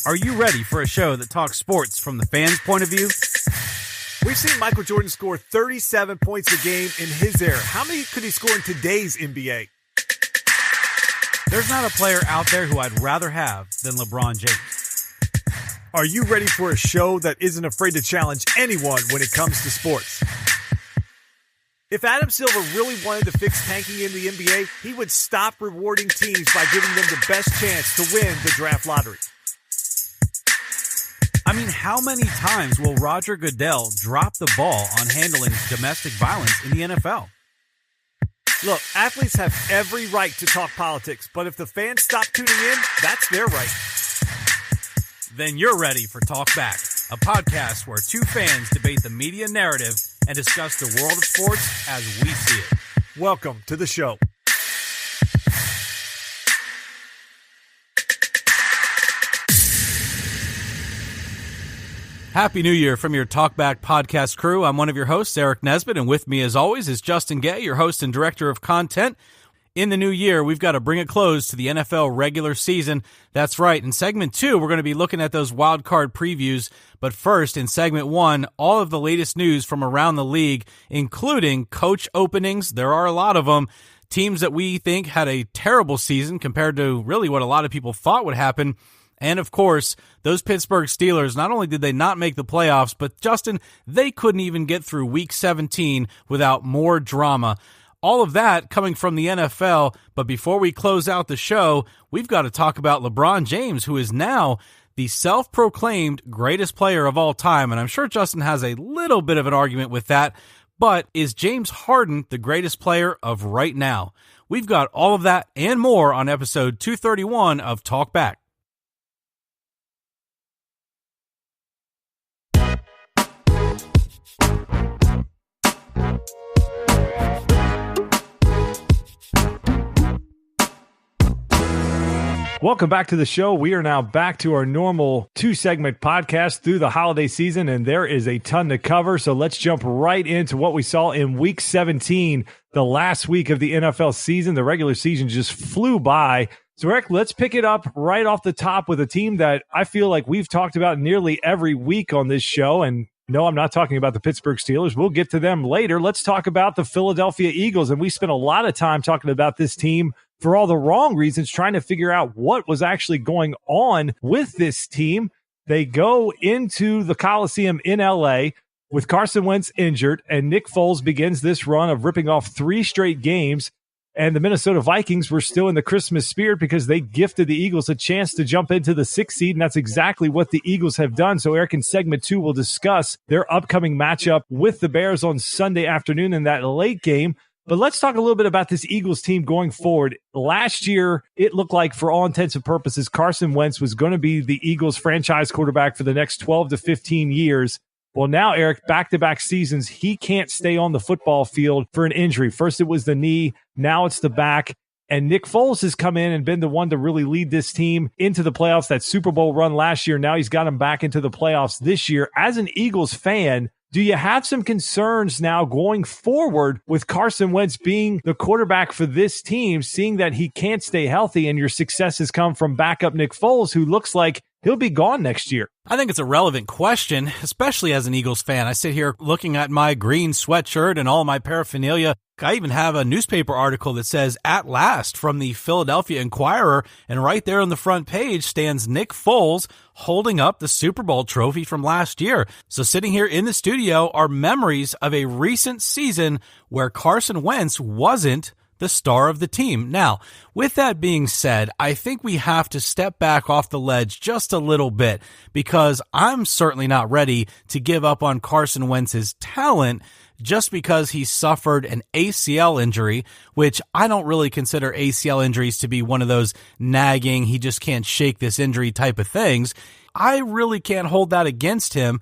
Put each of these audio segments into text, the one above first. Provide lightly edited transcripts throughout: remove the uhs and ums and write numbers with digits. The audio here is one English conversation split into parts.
Are you ready for a show that talks sports from the fans' point of view? We've seen Michael Jordan score 37 points a game in his era. How many could he score in today's NBA? There's not a player out there who I'd rather have than LeBron James. Are you ready for a show that isn't afraid to challenge anyone when it comes to sports? If Adam Silver really wanted to fix tanking in the NBA, he would stop rewarding teams by giving them the best chance to win the draft lottery. I mean, how many times will Roger Goodell drop the ball on handling domestic violence in the NFL? Look, athletes have every right to talk politics, but if the fans stop tuning in, that's their right. Then you're ready for Talk Back, a podcast where two fans debate the media narrative and discuss the world of sports as we see it. Welcome to the show. Happy New Year from your Talkback podcast crew. I'm one of your hosts, Eric Nesbit, and with me as always is Justin Gay, your host and director of content. In the new year, we've got to bring a close to the NFL regular season. That's right. In segment 2, we're going to be looking at those wild card previews. But first, in segment 1, all of the latest news from around the league, including coach openings. There are a lot of them. Teams that we think had a terrible season compared to really what a lot of people thought would happen. And, of course, those Pittsburgh Steelers, not only did they not make the playoffs, but, Justin, they couldn't even get through Week 17 without more drama. All of that coming from the NFL, but before we close out the show, we've got to talk about LeBron James, who is now the self-proclaimed greatest player of all time. And I'm sure Justin has a little bit of an argument with that, but is James Harden the greatest player of right now? We've got all of that and more on episode 231 of Talk Back. Welcome back to the show. We are now back to our normal 2-segment podcast through the holiday season, and there is a ton to cover. So let's jump right into what we saw in Week 17, the last week of the NFL season. The regular season just flew by. So, Eric, let's pick it up right off the top with a team that I feel like we've talked about nearly every week on this show. And no, I'm not talking about the Pittsburgh Steelers. We'll get to them later. Let's talk about the Philadelphia Eagles. And we spent a lot of time talking about this team for all the wrong reasons, trying to figure out what was actually going on with this team. They go into the Coliseum in LA with Carson Wentz injured, and Nick Foles begins this run of ripping off 3 straight games. And the Minnesota Vikings were still in the Christmas spirit because they gifted the Eagles a chance to jump into the 6th seed, and that's exactly what the Eagles have done. So, Eric, in segment 2, we'll discuss their upcoming matchup with the Bears on Sunday afternoon in that late game. But let's talk a little bit about this Eagles team going forward. Last year, it looked like, for all intents and purposes, Carson Wentz was going to be the Eagles franchise quarterback for the next 12 to 15 years. Well, now, Eric, back-to-back seasons, he can't stay on the football field for an injury. First it was the knee, now it's the back. And Nick Foles has come in and been the one to really lead this team into the playoffs. That Super Bowl run last year, now he's got him back into the playoffs this year. As an Eagles fan, do you have some concerns now going forward with Carson Wentz being the quarterback for this team, seeing that he can't stay healthy and your success has come from backup Nick Foles, who looks like he'll be gone next year? I think it's a relevant question, especially as an Eagles fan. I sit here looking at my green sweatshirt and all my paraphernalia. I even have a newspaper article that says, "At last," from the Philadelphia Inquirer, and right there on the front page stands Nick Foles holding up the Super Bowl trophy from last year. So sitting here in the studio are memories of a recent season where Carson Wentz wasn't the star of the team. Now, with that being said, I think we have to step back off the ledge just a little bit, because I'm certainly not ready to give up on Carson Wentz's talent just because he suffered an ACL injury, which I don't really consider ACL injuries to be one of those nagging, he just can't shake this injury type of things. I really can't hold that against him,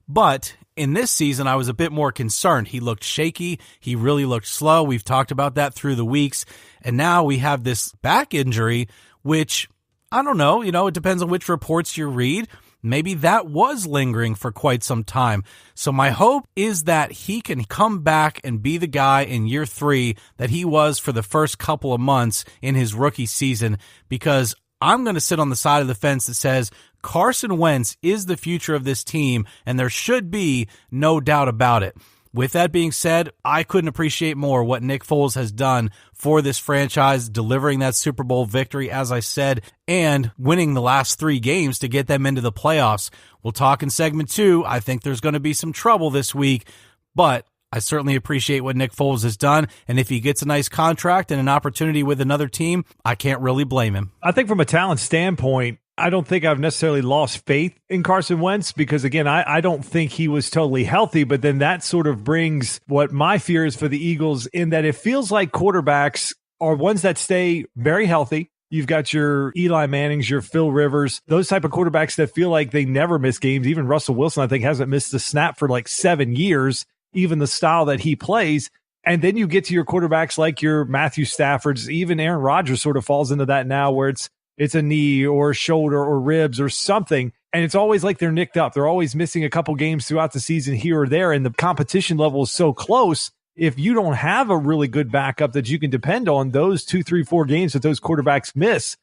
but in this season, I was a bit more concerned. He looked shaky. He really looked slow. We've talked about that through the weeks. And now we have this back injury, which, I don't know, it depends on which reports you read. maybe that was lingering for quite some time. So my hope is that he can come back and be the guy in year 3 that he was for the first couple of months in his rookie season, because I'm going to sit on the side of the fence that says Carson Wentz is the future of this team, and there should be no doubt about it. With that being said, I couldn't appreciate more what Nick Foles has done for this franchise, delivering that Super Bowl victory, as I said, and winning the last 3 games to get them into the playoffs. We'll talk in segment 2. I think there's going to be some trouble this week, but I certainly appreciate what Nick Foles has done, and if he gets a nice contract and an opportunity with another team, I can't really blame him. I think from a talent standpoint, I don't think I've necessarily lost faith in Carson Wentz because, again, I don't think he was totally healthy, but then that sort of brings what my fear is for the Eagles in that it feels like quarterbacks are ones that stay very healthy. You've got your Eli Mannings, your Phil Rivers, those type of quarterbacks that feel like they never miss games. Even Russell Wilson, I think, hasn't missed a snap for like 7 years, even the style that he plays. And then you get to your quarterbacks like your Matthew Staffords, even Aaron Rodgers sort of falls into that now where it's a knee or a shoulder or ribs or something. And it's always like they're nicked up. They're always missing a couple games throughout the season here or there. And the competition level is so close. If you don't have a really good backup that you can depend on, those 2, 3, 4 games that those quarterbacks miss,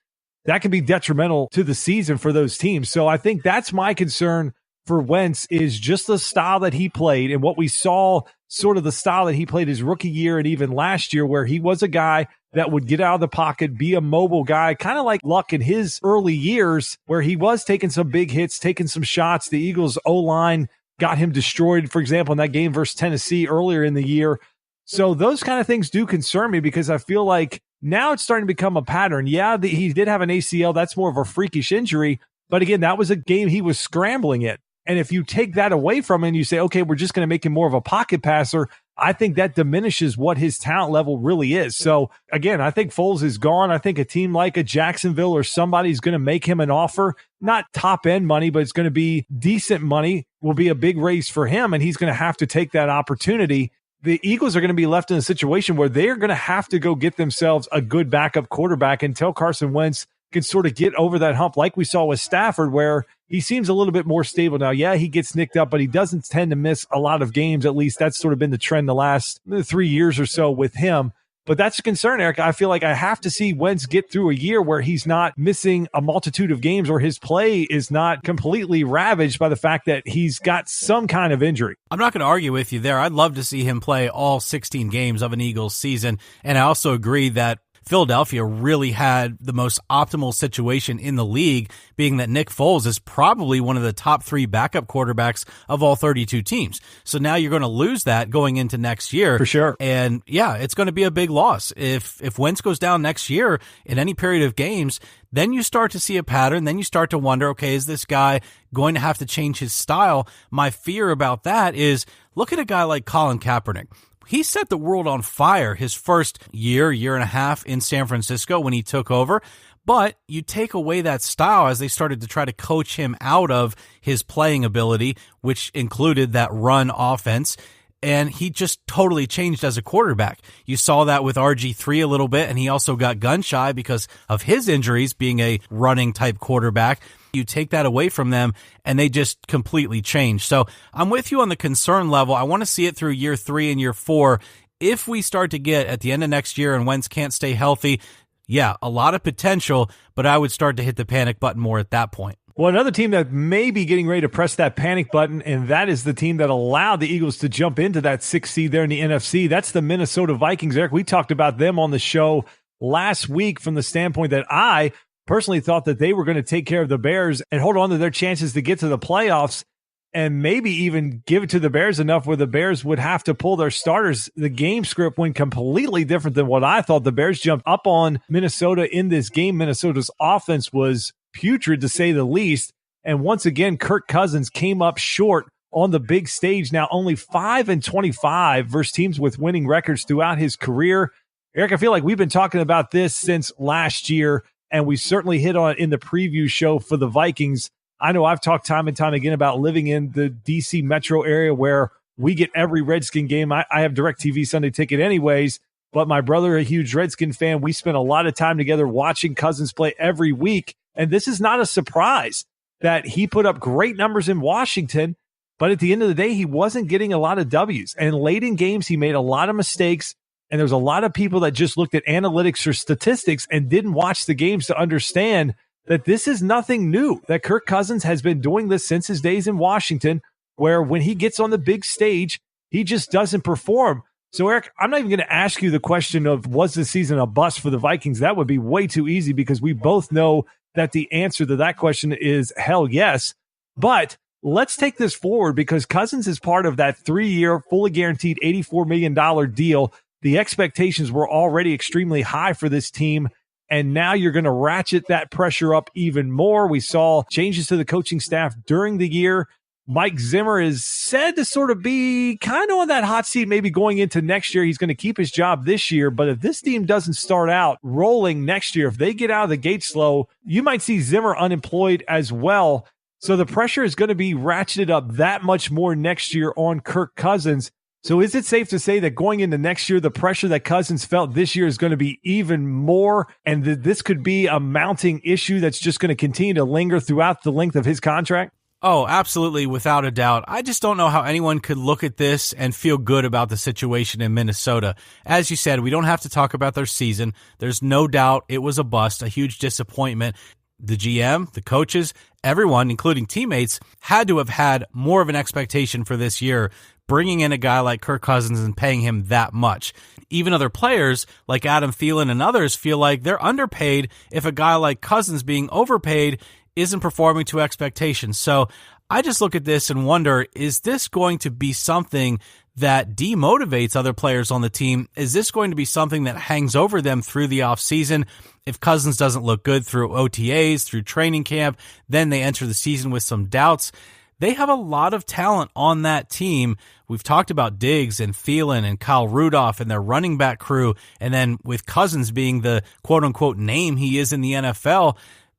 that can be detrimental to the season for those teams. So I think that's my concern for Wentz is just the style that he played and what we saw, sort of the style that he played his rookie year and even last year, where he was a guy that would get out of the pocket, be a mobile guy, kind of like Luck in his early years, where he was taking some big hits, taking some shots. The Eagles' O-line got him destroyed, for example, in that game versus Tennessee earlier in the year. So those kind of things do concern me because I feel like now it's starting to become a pattern. Yeah, he did have an ACL. That's more of a freakish injury. But again, that was a game he was scrambling it. And if you take that away from him and you say, okay, we're just going to make him more of a pocket passer, I think that diminishes what his talent level really is. So again, I think Foles is gone. I think a team like a Jacksonville or somebody's going to make him an offer, not top end money, but it's going to be decent money, will be a big raise for him. And he's going to have to take that opportunity. The Eagles are going to be left in a situation where they're going to have to go get themselves a good backup quarterback until Carson Wentz can sort of get over that hump like we saw with Stafford, where he seems a little bit more stable now. Yeah, he gets nicked up, but he doesn't tend to miss a lot of games. At least that's sort of been the trend the last 3 years or so with him. But that's a concern, Eric. I feel like I have to see Wentz get through a year where he's not missing a multitude of games or his play is not completely ravaged by the fact that he's got some kind of injury. I'm not going to argue with you there. I'd love to see him play all 16 games of an Eagles season. And I also agree that Philadelphia really had the most optimal situation in the league, being that Nick Foles is probably one of the top 3 backup quarterbacks of all 32 teams. So now you're going to lose that going into next year. For sure. And yeah, it's going to be a big loss. If Wentz goes down next year in any period of games, then you start to see a pattern. Then you start to wonder, okay, is this guy going to have to change his style? My fear about that is, look at a guy like Colin Kaepernick. He set the world on fire his first year and a half in San Francisco when he took over. But you take away that style as they started to try to coach him out of his playing ability, which included that run offense. And he just totally changed as a quarterback. You saw that with RG3 a little bit, and he also got gun shy because of his injuries being a running type quarterback. You take that away from them, and they just completely change. So I'm with you on the concern level. I want to see it through year 3 and year 4. If we start to get at the end of next year and Wentz can't stay healthy, yeah, a lot of potential, but I would start to hit the panic button more at that point. Well, another team that may be getting ready to press that panic button, and that is the team that allowed the Eagles to jump into that 6th seed there in the NFC. That's the Minnesota Vikings, Eric. We talked about them on the show last week from the standpoint that I personally thought that they were going to take care of the Bears and hold on to their chances to get to the playoffs and maybe even give it to the Bears enough where the Bears would have to pull their starters. The game script went completely different than what I thought. The Bears jumped up on Minnesota in this game. Minnesota's offense was putrid, to say the least. And once again, Kirk Cousins came up short on the big stage. Now only 5-25 versus teams with winning records throughout his career. Eric, I feel like we've been talking about this since last year, and we certainly hit on it in the preview show for the Vikings. I know I've talked time and time again about living in the D.C. metro area where we get every Redskin game. I have DirecTV Sunday Ticket anyways, but my brother, a huge Redskin fan, we spent a lot of time together watching Cousins play every week, and this is not a surprise that he put up great numbers in Washington, but at the end of the day, he wasn't getting a lot of W's. And late in games, he made a lot of mistakes. And there's a lot of people that just looked at analytics or statistics and didn't watch the games to understand that this is nothing new, that Kirk Cousins has been doing this since his days in Washington, where when he gets on the big stage, he just doesn't perform. So, Eric, I'm not even going to ask you the question of was the season a bust for the Vikings? That would be way too easy because we both know that the answer to that question is hell yes. But let's take this forward because Cousins is part of that 3-year, fully guaranteed $84 million deal. The expectations were already extremely high for this team, and now you're going to ratchet that pressure up even more. We saw changes to the coaching staff during the year. Mike Zimmer is said to sort of be kind of on that hot seat maybe going into next year. He's going to keep his job this year, but if this team doesn't start out rolling next year, if they get out of the gate slow, you might see Zimmer unemployed as well. So the pressure is going to be ratcheted up that much more next year on Kirk Cousins. So is it safe to say that going into next year, the pressure that Cousins felt this year is going to be even more, and that this could be a mounting issue that's just going to continue to linger throughout the length of his contract? Oh, absolutely, without a doubt. I just don't know how anyone could look at this and feel good about the situation in Minnesota. As you said, we don't have to talk about their season. There's no doubt it was a bust, a huge disappointment. The GM, the coaches, everyone, including teammates, had to have had more of an expectation for this year, bringing in a guy like Kirk Cousins and paying him that much. Even other players like Adam Thielen and others feel like they're underpaid if a guy like Cousins being overpaid isn't performing to expectations. So I just look at this and wonder, is this going to be something that demotivates other players on the team? Is this going to be something that hangs over them through the offseason? If Cousins doesn't look good through OTAs, through training camp, then they enter the season with some doubts. They have a lot of talent on that team. We've talked about Diggs and Thielen and Kyle Rudolph and their running back crew. And then with Cousins being the quote-unquote name he is in the NFL,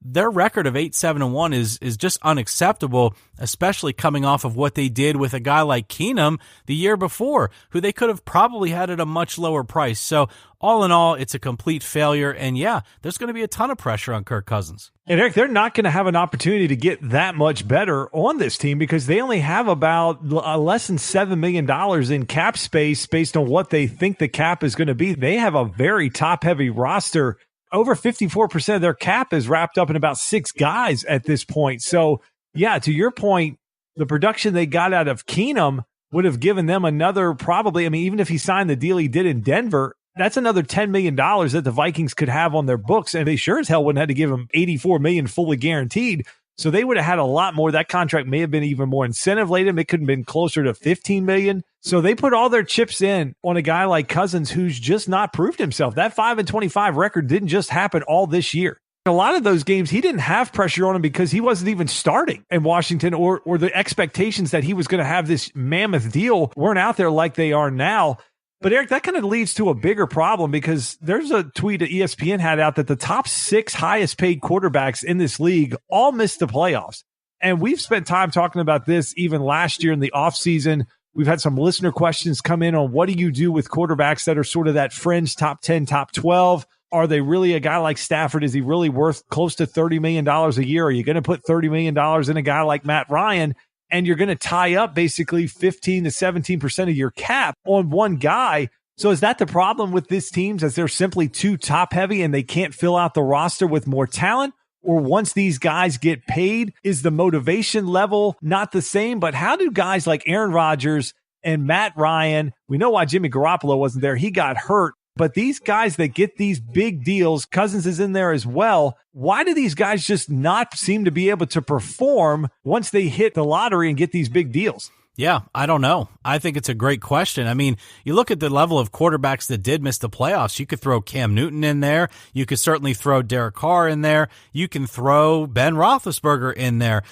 their record of 8-7-1 is just unacceptable, especially coming off of what they did with a guy like Keenum the year before, who they could have probably had at a much lower price. So all in all, it's a complete failure. And yeah, there's going to be a ton of pressure on Kirk Cousins. And Eric, they're not going to have an opportunity to get that much better on this team because they only have about less than $7 million in cap space based on what they think the cap is going to be. They have a very top-heavy roster. Over 54% of their cap is wrapped up in about 6 guys at this point. So, yeah, to your point, the production they got out of Keenum would have given them another probably, I mean, even if he signed the deal he did in Denver, that's another $10 million that the Vikings could have on their books, and they sure as hell wouldn't have to give him $84 million fully guaranteed. So they would have had a lot more. That contract may have been even more incentive-laden. It could have been closer to $15 million. So they put all their chips in on a guy like Cousins who's just not proved himself. That 5-25 record didn't just happen all this year. A lot of those games, he didn't have pressure on him because he wasn't even starting in Washington, or the expectations that he was going to have this mammoth deal weren't out there like they are now. But Eric, that kind of leads to a bigger problem because there's a tweet that ESPN had out that the top 6 highest paid quarterbacks in this league all missed the playoffs. And we've spent time talking about this even last year in the offseason. We've had some listener questions come in on what do you do with quarterbacks that are sort of that fringe top 10, top 12? Are they really a guy like Stafford? Is he really worth close to $30 million a year? Are you going to put $30 million in a guy like Matt Ryan? And you're going to tie up basically 15 to 17% of your cap on one guy. So is that the problem with this team, as they're simply too top heavy and they can't fill out the roster with more talent? Or once these guys get paid, is the motivation level not the same? But how do guys like Aaron Rodgers and Matt Ryan, we know why Jimmy Garoppolo wasn't there. He got hurt. But these guys that get these big deals, Cousins is in there as well. Why do these guys just not seem to be able to perform once they hit the lottery and get these big deals? Yeah, I don't know. I think it's a great question. I mean, you look at the level of quarterbacks that did miss the playoffs. You could throw Cam Newton in there. You could certainly throw Derek Carr in there. You can throw Ben Roethlisberger in there.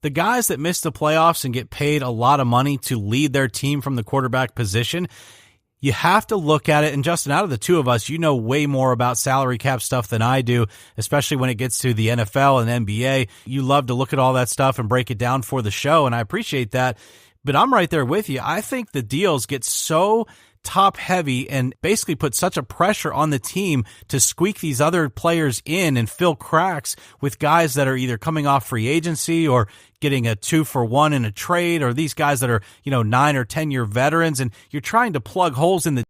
The guys that miss the playoffs and get paid a lot of money to lead their team from the quarterback position, you have to look at it. And Justin, out of the two of us, you know way more about salary cap stuff than I do, especially when it gets to the NFL and NBA. You love to look at all that stuff and break it down for the show, and I appreciate that. But I'm right there with you. I think the deals get so top heavy and basically put such a pressure on the team to squeak these other players in and fill cracks with guys that are either coming off free agency or getting a 2-for-1 in a trade, or these guys that are, 9 or 10 year veterans, and you're trying to plug holes in the